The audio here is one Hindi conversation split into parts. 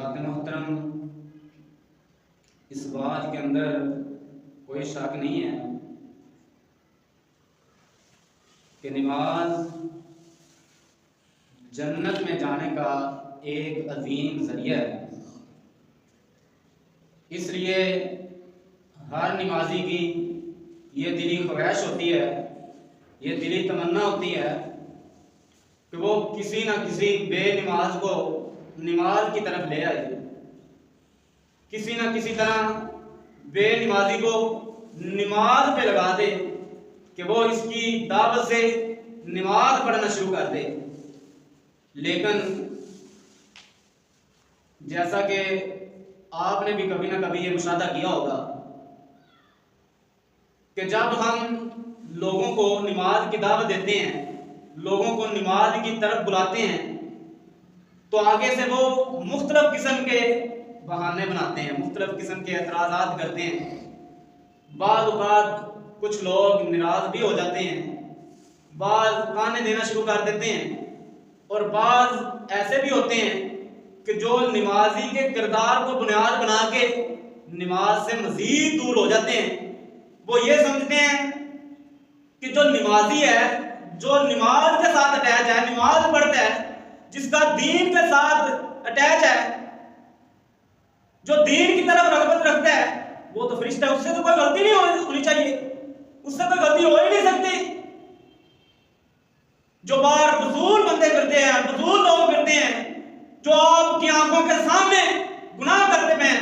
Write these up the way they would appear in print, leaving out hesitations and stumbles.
हज़रात मोहतरम, इस बात के अंदर कोई शक नहीं है कि नमाज जन्नत में जाने का एक अजीम जरिया है। इसलिए हर नमाजी की ये दिली ख्वाहिश होती है, ये दिली तमन्ना होती है कि वो किसी ना किसी बेनमाज को नमाज की तरफ ले आए, किसी ना किसी तरह बेनमाजी को नमाज पे लगा दे कि वो इसकी दावत से नमाज पढ़ना शुरू कर दे। लेकिन जैसा कि आपने भी कभी ना कभी ये मुशाहदा किया होगा कि जब हम लोगों को नमाज की दावत देते हैं, लोगों को नमाज की तरफ बुलाते हैं, तो आगे से वो मुख्तलिफ किस्म के बहाने बनाते हैं, मुख्तलिफ किस्म के एतराज़ात करते हैं। बाद औक़ात कुछ लोग नाराज़ भी हो जाते हैं, बाज़ ताने देना शुरू कर देते हैं, और बाज़ ऐसे भी होते हैं कि जो नमाजी के किरदार को बुनियाद बना के नमाज से मज़ीद दूर हो जाते हैं। वो ये समझते हैं कि जो नमाजी है, जो नमाज के साथ अटैच है, नमाज पढ़ता है, जिसका दीन के साथ अटैच है, जो दीन की तरफ रग़बत रखता है, वो तो फरिश्ता है, उससे तो कोई गलती नहीं होनी चाहिए, उससे कोई गलती हो ही नहीं सकती। जो बार फजूल बंदे करते हैं, फजूल लोग करते हैं, जो आपकी आंखों के सामने गुनाह करते हैं,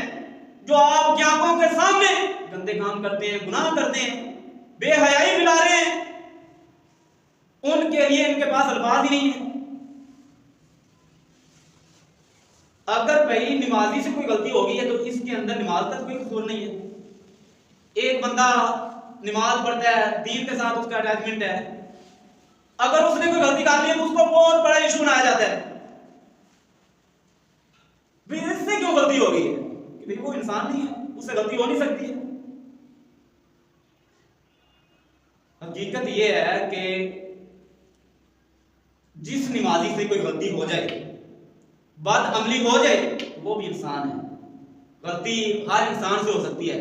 जो आपकी आंखों के सामने गंदे काम करते हैं, गुनाह करते हैं, बेहयाई मिला रहे हैं, उनके लिए इनके पास अल्फाज ही नहीं है। अगर भाई नमाजी से कोई गलती होगी है तो इसके अंदर नमाज का कोई कसूर नहीं है। एक बंदा नमाज पढ़ता है, दीन के साथ उसका अटैचमेंट है, अगर उसने कोई गलती कर ली है तो उसको बहुत बड़ा इशू बनाया जाता है, इससे क्यों गलती हो गई है? कि वो इंसान नहीं है, उससे गलती हो नहीं सकती है। हकीकत यह है कि जिस नमाजी से कोई गलती हो जाए, बदअमली हो जाए, वो भी इंसान है। गलती हर इंसान से हो सकती है,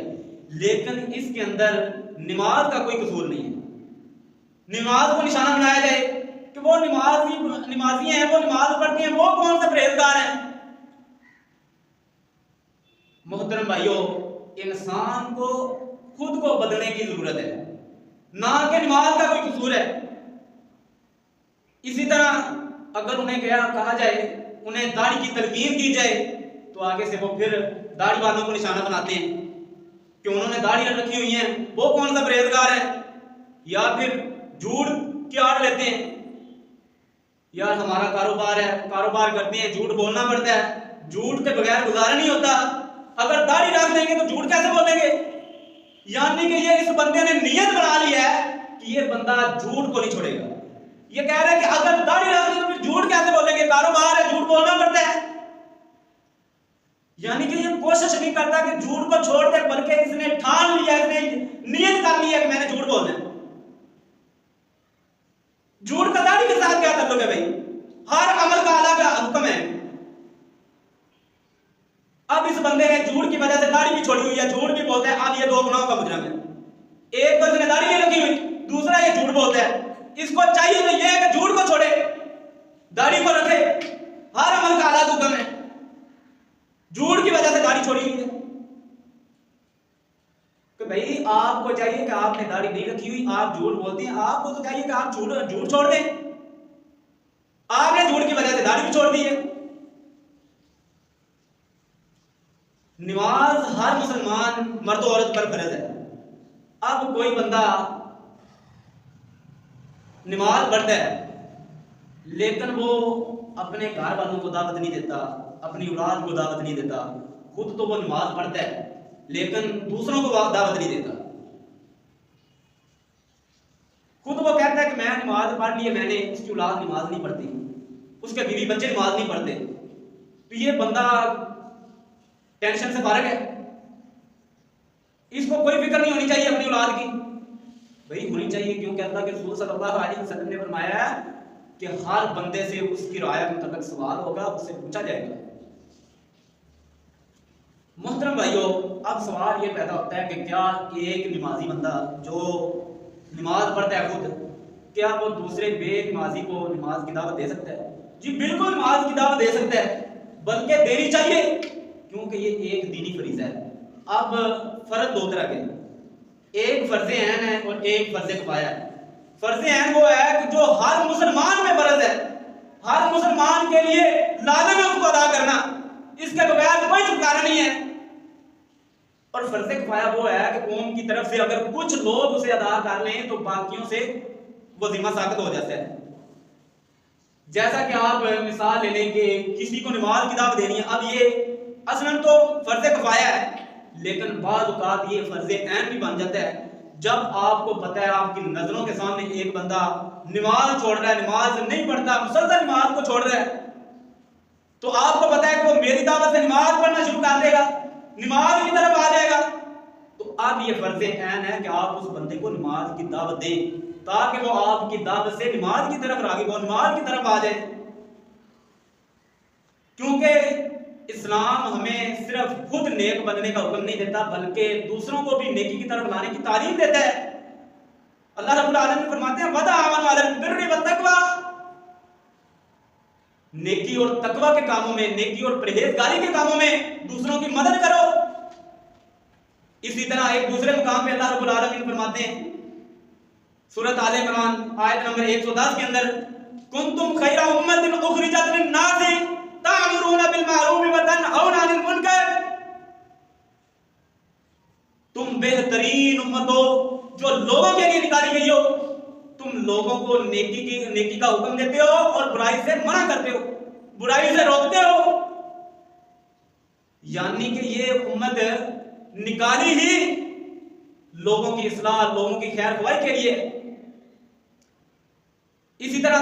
लेकिन इसके अंदर नमाज का कोई कसूर नहीं है। नमाज को निशाना बनाया जाए कि वो नमाजी हैं, वो नमाज पढ़ते हैं, वो कौन से परहेजगार हैं। मोहतरम भाइयों, इंसान को खुद को बदलने की जरूरत है, ना कि नमाज का कोई कसूर है। इसी तरह अगर उन्हें कहा जाए, उन्हें दाढ़ी की तलकीन की जाए, तो आगे से वो फिर दाढ़ी वालों को निशाना बनाते हैं कि उन्होंने दाढ़ी रखी हुई है, वो कौन सा परहेजगार है। या फिर झूठ की आड़ लेते हैं, यार हमारा कारोबार है, कारोबार करते हैं, झूठ बोलना पड़ता है, झूठ के बगैर गुजारा नहीं होता, अगर दाढ़ी रख देंगे तो झूठ कैसे बोलेंगे। यानी कि ये इस बंदे ने नियत बना ली है कि ये बंदा झूठ को नहीं छोड़ेगा। ये कह रहा है कि अगर दाढ़ी रख देंगे तो फिर झूठ कैसे बोलेंगे, कारोबार है, झूठ बोलना पड़ता है। यानी कि ये कोशिश नहीं करता कि झूठ को छोड़ दे, बल्कि इसने ठान लिया, इसने नियत कर लिया कि मैंने झूठ बोलना है। झूठ का दाढ़ी के साथ क्या ताल्लुक है भाई? हर अमल का अलग हुक्म है। अब इस बंदे ने झूठ की वजह से दाढ़ी भी छोड़ी हुई है, झूठ भी बोलता है, अब ये दो गुनाहों का मुजरिम है। एक तो इसने दाढ़ी नहीं रखी हुई, दूसरा ये झूठ बोलता है। इसको चाहिए तो ये है कि झूठ को छोड़े, दाढ़ी को रखे। हर अमल का अलग हुक्म है, झूठ की वजह से दाढ़ी छोड़ी हुई है। तो भाई आपको चाहिए कि आपने दाढ़ी नहीं रखी हुई, आप झूठ बोलते हैं, आपको तो चाहिए कि आप झूठ छोड़ दें। आपने झूठ की वजह से दाढ़ी भी छोड़ दी है। नमाज हर मुसलमान मर्द औरत पर फर्ज है। अब कोई बंदा नमाज पढ़ता है, लेकिन वो अपने घर वालों को दावत नहीं देता, अपनी औलाद को दावत नहीं देता। खुद तो वो नमाज पढ़ता है, लेकिन दूसरों को दावत नहीं देता। खुद वो कहता है कि मैं नमाज पढ़ ली है मैंने, उसकी औलाद नमाज नहीं पढ़ती, उसके बीवी बच्चे नमाज नहीं पढ़ते। तो ये बंदा टेंशन से फारिग है, इसको कोई फिक्र नहीं होनी चाहिए अपनी औलाद की। भाई होनी चाहिए, क्योंकि अल्लाह के रसूल सल्लल्लाहु अलैहि वसल्लम ने फरमाया कि हर बंदे से उसकी राय के मुताबिक सवाल होगा, उससे पूछा जाएगा। अब सवाल ये पैदा होता है कि क्या एक नमाजी बंदा जो नमाज पढ़ता है खुद, क्या वो दूसरे बेनमाजी को नमाज की दावत दे सकता है? जी बिल्कुल नमाज की दावत दे सकता है, बल्कि देनी चाहिए, क्योंकि ये एक दीनी फरीज़ा है। अब फर्ज दो तरह के, एक फर्ज ऐन है और एक फर्ज किफाया है। फर्ज ऐन वो है कि जो हर मुसलमान में फर्ज है, हर मुसलमान के लिए लाज़िम है उसको अदा करना, इसके बगैर कोई छुटकारा नहीं है। और फर्ज किफाया वो है कि कौम की तरफ से अगर कुछ लोग उसे अदा कर लें तो बाकियों से वो जिम्मा साबित हो जाता है। जैसा कि आप मिसाल ले लें कि किसी को नमाज की दावत देनी है, अब ये असलन तो फर्ज किफाया है, लेकिन बाद औक़ात ये फर्ज ऐन भी बन जाता है। जब आपको पता है आपकी नजरों के सामने एक बंदा नमाज छोड़ रहा है, नमाज नहीं पढ़ता, मुसलसल नमाज को छोड़ रहा है, तो आपको पता है कि वो मेरी दावत से नमाज पढ़ना शुरू कर देगा, नमाज की तरफ आ जाएगा, तो अब ये फर्ज ऐन है कि आप उस बंदे को नमाज की दावत दें, ताकि वो आपकी दावत से नमाज की तरफ राग़िब हो, नमाज की तरफ आ जाए। क्योंकि इस्लाम हमें सिर्फ खुद नेक बनने का हुक्म नहीं देता, बल्कि दूसरों को भी नेकी की तरफ लाने की तालीम देता है। अल्लाह रब्बुल आलमीन फरमाते हैं वतआवनु अलल बिर्रि वत्तक़वा, नेकी और तकवा के कामों में, नेकी और परहेजगारी के कामों में दूसरों की मदद करो। इसी तरह एक दूसरे मुकाम पे अल्लाह रब्बुल आलमीन फरमाते हैं सूरत आले इमरान आयत नंबर 110 के अंदर, कुंतुम खैरा उम्मतिन उखरिजत लिन्नासि तामुरूना बिल मारूफ व तनहौना अनिल मुनकर, तुम बेहतरीन उम्मत हो जो लोगों के लिए निकाली गई हो, तुम लोगों को नेकी का हुक्म देते हो और बुराई से मना करते हो, बुराई से रोकते हो। यानी कि ये उम्मत निकाली ही लोगों की इस्लाह, लोगों की खैर ख्वाही के लिए। इसी तरह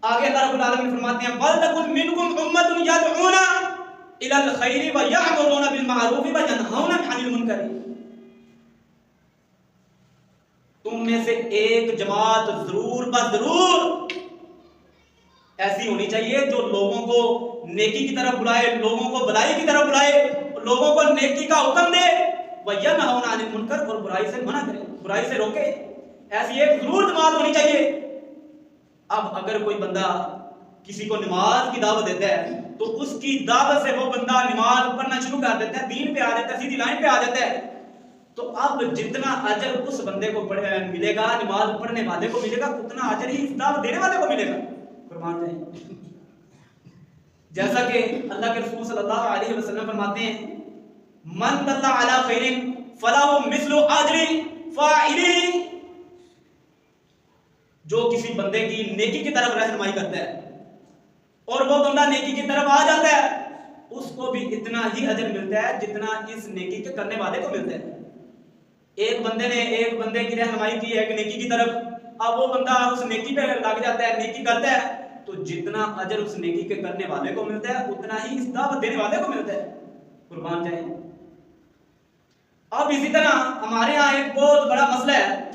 आगे अल्लाह रब्बुल आलमीन फरमाते हैं वल तकुन मिनकुम उम्मतुन यदऊना इलल खैरि व यअमुरूना बिल मारूफ व यनहौना अनिल मुनकर, तुम में से एक जमात जरूर बजरूर ऐसी होनी चाहिए जो लोगों को नेकी की तरफ बुलाए, लोगों को भलाई की तरफ बुलाए, लोगों को नेकी का हुक्म दे, व यनहौना अनिल मुनकर, और बुराई से मना करे, बुराई से रोके। ऐसी एक जरूर जमात होनी चाहिए। अब अगर कोई बंदा किसी को नमाज की दावत देता है तो उसकी दावत से वो बंदा नमाज पढ़ना शुरू कर देता है, दीन पे आ जाता है, सीधी लाइन पे आ जाता है, तो अब जितना अजर उस बंदे को मिलेगा, नमाज पढ़ने वाले को मिलेगा, उतना अजर ही इस दावत देने वाले को मिलेगा। फरमाते हैं जैसा कि अल्लाह के रसूल सल्लल्लाहु अलैहि वसल्लम फरमाते हैं मन दल्ला अला खैरिन फलाहु मिस्लु अजरी फाइलिही, जो किसी बंदे की नेकी की तरफ रहनुमाई करता है और वो बंदा नेकी की तरफ आ जाता है, उसको भी इतना ही अजर मिलता है जितना इस नेकी के करने वाले को मिलता है। एक बंदे ने एक बंदे की रहनुमाई की है नेकी की तरफ, अब वो बंदा उस नेकी पे लग जाता है, नेकी करता है, तो जितना अजर उस नेकी के करने वाले को मिलता है उतना ही इस दावत देने वाले को मिलता है। कुर्बान जाए। अब इसी तरह हमारे यहाँ एक बहुत बड़ा मसला है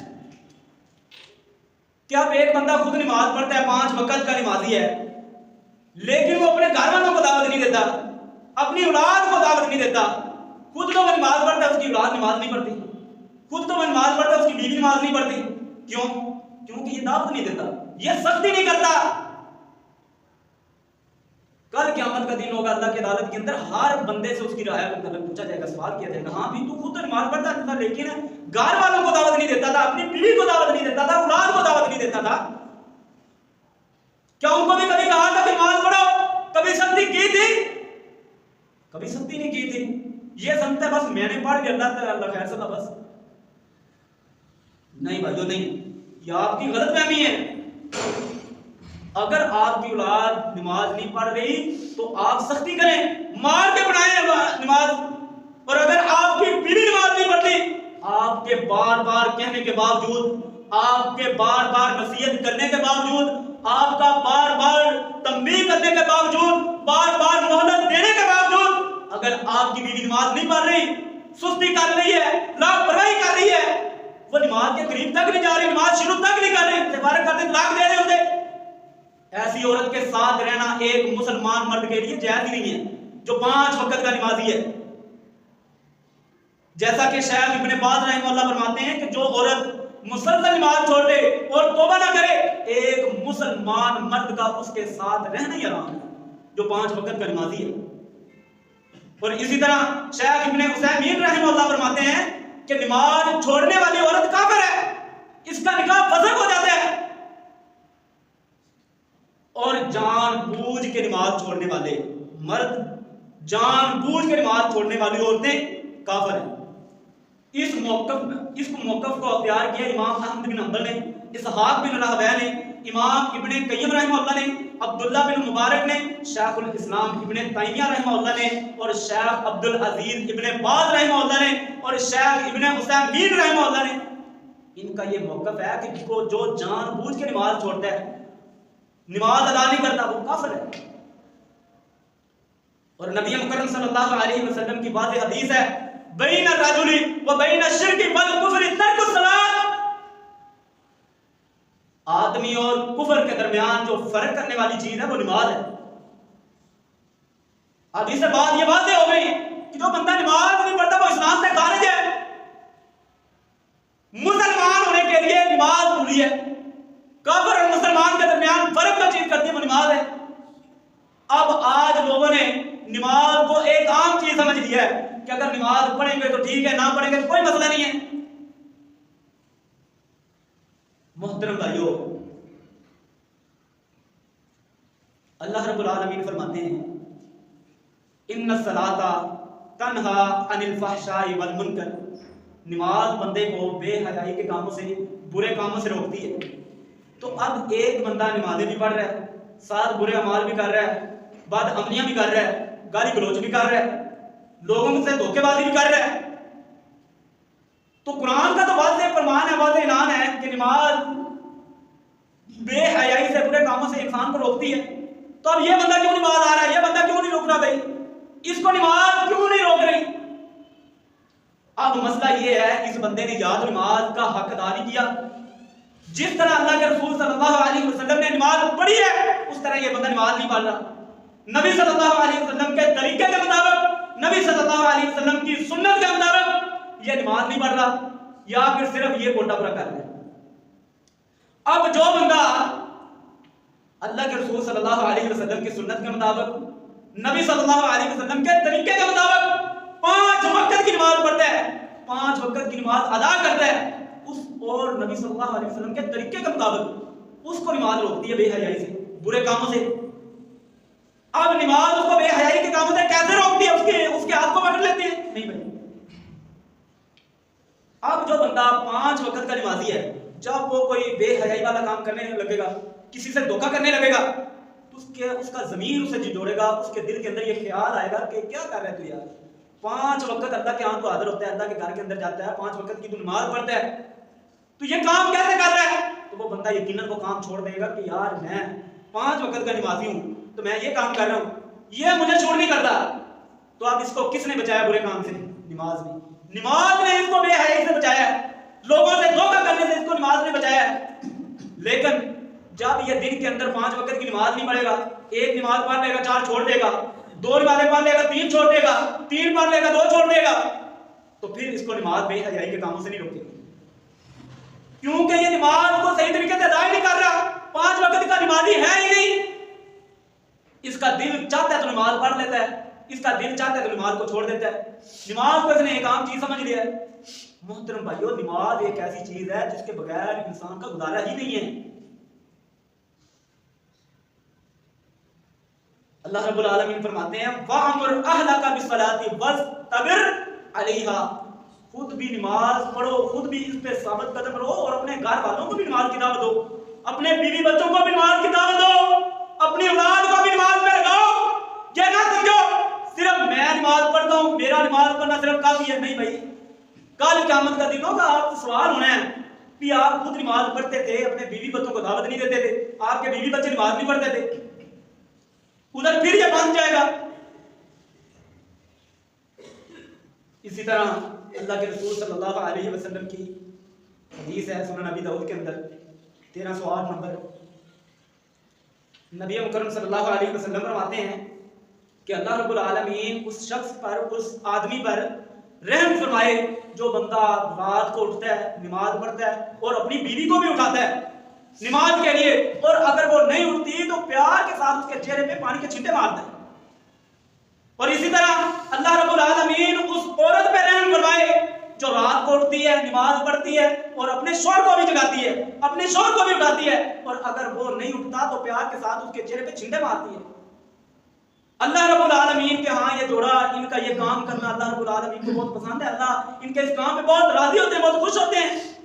कि अब एक बंदा खुद नमाज पढ़ता है, 5 वक्त का नमाजी है, लेकिन वो अपने घर वालों को दावत नहीं देता, अपनी औलाद को दावत नहीं देता। खुद तो वो नमाज पढ़ता है, उसकी औलाद नमाज नहीं पढ़ती, खुद तो वो नमाज पढ़ता है, उसकी बीवी नमाज नहीं पढ़ती। क्यों? क्योंकि ये दावत नहीं देता, ये सख्ती नहीं करता। कल क़यामत का दिन होगा, अल्लाह की अदालत के अंदर हर बंदे से उसकी राय पूछा जाएगा, सवाल किया जाएगा, हाँ भी तू खुद तो नमाज पढ़ता था लेकिन घर वालों को दावत नहीं देता था, अपनी बीवी को दावत नहीं देता था, औलाद को दावत नहीं देता था। क्या उनको भी कभी कहा था कि नमाज पढ़ो? कभी सख्ती की थी? कभी सख्ती नहीं की थी। ये समझता है बस मैंने पढ़ लिया, अल्लाह खैर सदा, बस। नहीं भाइयों नहीं, ये आपकी गलतफहमी है। अगर आपकी औलाद नमाज नहीं पढ़ रही तो आप सख्ती करें, मार के पढ़ाएं नमाज। और अगर आपकी बीवी नमाज नहीं पढ़ती, आपके बार बार कहने के बावजूद, आपके बार बार नसीहत करने के बावजूद, आपका बार बार तंबीह करने के बावजूद, बार बार मोहलत देने के बावजूद, अगर आपकी बीवी नमाज नहीं पढ़ रही, सुस्ती कर रही है, लापरवाही कर रही है, वो नमाज के करीब तक नहीं जा रही, नमाज शुरू तक नहीं कर रही, सिफारिश कर दे, तलाक दे दे उसे, ऐसी औरत के साथ रहना एक मुसलमान मर्द के लिए जायज नहीं है जो 5 वक्त का नमाजी है। जैसा कि शेख इब्न बाज रहमतुल्लाह फरमाते हैं कि जो औरत मुसलसल नमाज छोड़ दे और तौबा ना करे, एक मुसलमान मर्द का उसके साथ रहना ही हराम है, जो 5 वक्त का नमाजी है। और इसी तरह शेख इब्न उसैमीन रहमतुल्लाह फरमाते हैं कि नमाज छोड़ने वाली औरत काफिर है, इसका निकाह फसक हो जाता है। और जानबूझ के नमाज छोड़ने वाले मर्द, जानबूझ के नमाज छोड़ने वाली औरतें काफिर हैं। इस मौक़िफ़ को अख्तियार किया इमाम अहमद बिन हंबल ने, इसहाक बिन राहवै ने, इमाम इब्न क़य्यिम रहमतुल्लाह ने, अब्दुल्लाह बिन मुबारक ने, शेखुल इस्लाम इब्न तैमिया रहमतुल्लाह ने, और शेख अब्दुल अजीज इब्न बाज रहमतुल्लाह ने, और शेख इब्न उसैमीन रहमतुल्लाह ने। इनका ये मौक़िफ़ है कि जो जानबूझ के नमाज छोड़ता है, नमाज अदा नहीं करता, वो काफिर है। और नबी मुकर्रम सल्लल्लाहु अलैहि वसल्लम की वाज़ेह हदीस है, बैन अर्रजुली व बैन अश्शिर्की वल कुफ्रि तर्कुस सलात। आदमी और कुफर के दरमियान जो फर्क करने वाली चीज है वो नमाज है। अब इससे बात ये बातें हो गई कि जो बंदा नमाज नहीं पढ़ता वो इस्लाम से खारिज है। मुसलमान होने के लिए नमाज जरूरी है। काफिर और मुसलमान के दरमियान फर्क जो चीज करती है वो नमाज है। अब आज लोगों ने नमाज को एक आम चीज समझ लिया है कि अगर नमाज पढ़ेंगे तो ठीक है, ना पढ़ेंगे तो कोई मसला नहीं है। मोहतरम भाइयों, अल्लाह रब्बुल आलमीन फरमाते हैं, इन्ना सलाता तन्हा अनिल फहशाई वल मुनकर। नमाज बंदे को बेहयाई के कामों से, बुरे कामों से रोकती है। तो अब एक बंदा नमाजें भी पढ़ रहा है, साथ बुरे अमाल भी कर रहा है, बदअमलियां भी कर रहा है, गाली गलौज भी कर रहा है, लोगों से धोखेबाजी भी कर रहा है, तो कुरान का तो वाज़ेह फरमान है, वाज़ेह ऐलान है कि नमाज बेहयाई से, बुरे कामों से इंसान को रोकती है। तो अब ये बंदा क्यों नमाज आ रहा है, ये बंदा क्यों नहीं रोक रहा भाई, इसको नमाज क्यों नहीं रोक रही? अब मसला ये है, इस बंदे ने या तो नमाज का हक अदा नहीं किया, जिस तरह अल्लाह के रसूल सल्लल्लाहु अलैहि वसल्लम ने नमाज पढ़ी है उस तरह ये बंदा नमाज नहीं पढ़ रहा। नबी सल्लल्लाहु अलैहि वसल्लम के तरीके के मुताबिक, नबी सल्लल्लाहु अलैहि वसल्लम की सुन्नत के मुताबिक ये नमाज नहीं पढ़ रहा, या फिर सिर्फ ये कोटा पूरा कर रहा है। अब जो बंदा अल्लाह के रसूल सल्लल्लाहु अलैहि वसल्लम की सुन्नत के मुताबिक, नबी सल्लल्लाहु अलैहि वसल्लम के तरीके के मुताबिक 5 वक्त की नमाज पढ़ता है, 5 वक्त की नमाज अदा करता है, उस और नबी सल्लल्लाहु अलैहि वसल्लम के तरीके के मुताबिक उसको नमाज रोकती है बेहयाई से, बुरे कामों से। अब नमाज उसको बेहयाई के कामों से कैसे रोकती है? उसके हाथ को पकड़ लेती है? नहीं भाई। अब जो बंदा 5 वक्त का नमाजी है, जब वो कोई बेहयाई वाला काम करने लगेगा, किसी से धोखा करने लगेगा, तो उसका ज़मीर उसे झिझोड़ेगा, उसके दिल के अंदर ये ख्याल आएगा कि क्या कर रहा है तू यार, 5 वक्त अल्लाह के यहाँ तो हाजिर होता है, अल्लाह के घर के अंदर जाता है, 5 वक्त की तू नमाज पढ़ता है, तो ये काम कैसे कर रहा है? तो वो बंदा यकीनन वो काम छोड़ देगा कि यार मैं 5 वक्त का नमाजी हूँ, तो मैं ये काम कर रहा हूँ, ये मुझे छोड़ नहीं करता। तो अब इसको किसने बचाया बुरे काम से? नमाज ने। नमाज ने इसको बेहयाई से बचाया है, लोगों से धोखा करने से इसको नमाज ने बचाया है। लेकिन जब ये दिन के अंदर 5 वक्त की नमाज नहीं पढ़ेगा, एक नमाज पढ़ लेगा 4 छोड़ देगा, 2 नमाजें पढ़ लेगा 3 छोड़ देगा, 3 पढ़ लेगा 2 छोड़ देगा, तो फिर इसको नमाज बेहयाई के कामों से नहीं रोकेगी, क्योंकि ये नमाज को सही तरीके से अदा नहीं कर रहा, 5 वक्त का नमाजी है ही नहीं। इसका दिल चाहता है तो नमाज पढ़ लेता है, इसका दिल चाहता है तो नमाज को छोड़ देता है। नमाज को इसने एक आम चीज समझ लिया है। मोहतरम भाइयों, नमाज एक ऐसी चीज है जिसके बगैर इंसान का गुजारा ही नहीं है। अल्लाह रब्बुल आलमीन फरमाते हैं, वअमुर अहलका बिस्सलाति वस्तबिर अलैहा। खुद भी नमाज पढ़ो, खुद भी इस पे साबित कदम रहो, और अपने घर वालों को भी नमाज की दावत दो, अपने बीवी बच्चों को भी नमाज की दावत दो, अपनी औलाद को भी नमाज पे लगाओ। ये ना समझो सिर्फ मैं नमाज पढ़ता हूँ, मेरा नमाज पढ़ना सिर्फ काफी है। नहीं भाई, कल क़यामत का दिन होगा, आपसे सवाल होना है कि आप खुद नमाज पढ़ते थे, अपने बीवी बच्चों को दावत नहीं देते थे, आपके बीवी बच्चे नमाज नहीं पढ़ते थे, उधर फिर ये बन जाएगा। इसी तरह अल्लाह के रसूल सल्लल्लाहु अलैहि वसल्लम की हदीस है सुनन नबी दाऊद के अंदर 1308 नंबर, नबी मुकर्रम सल्लल्लाहु अलैहि वसल्लम फरमाते हैं कि अल्लाह रब्बुल आलमीन उस शख्स पर, उस आदमी पर रहम फरमाए। जो बंदा रात को उठता है, नमाज पढ़ता है और अपनी बीवी को भी उठाता है नमाज के लिए, और अगर वो नहीं उठती तो प्यार के साथ उसके चेहरे पे पानी के छींटे मारता है। और इसी तरह अल्लाह रब्बुल आलमीन उस औरत पे रहम फरमाए जो रात को उठती है, नमाज पढ़ती है और अपने शौहर को भी जगाती है, अपने शौहर को भी उठाती है, और अगर वो नहीं उठता तो प्यार के साथ उसके चेहरे पे छींटे मारती है। अल्लाह रब्बुल आलमीन के हाँ ये जोड़ा, इनका ये काम करना अल्लाह रब्बुल आलमीन को बहुत पसंद है। अल्लाह इनके इस काम पे बहुत राजी होते हैं, बहुत खुश होते हैं।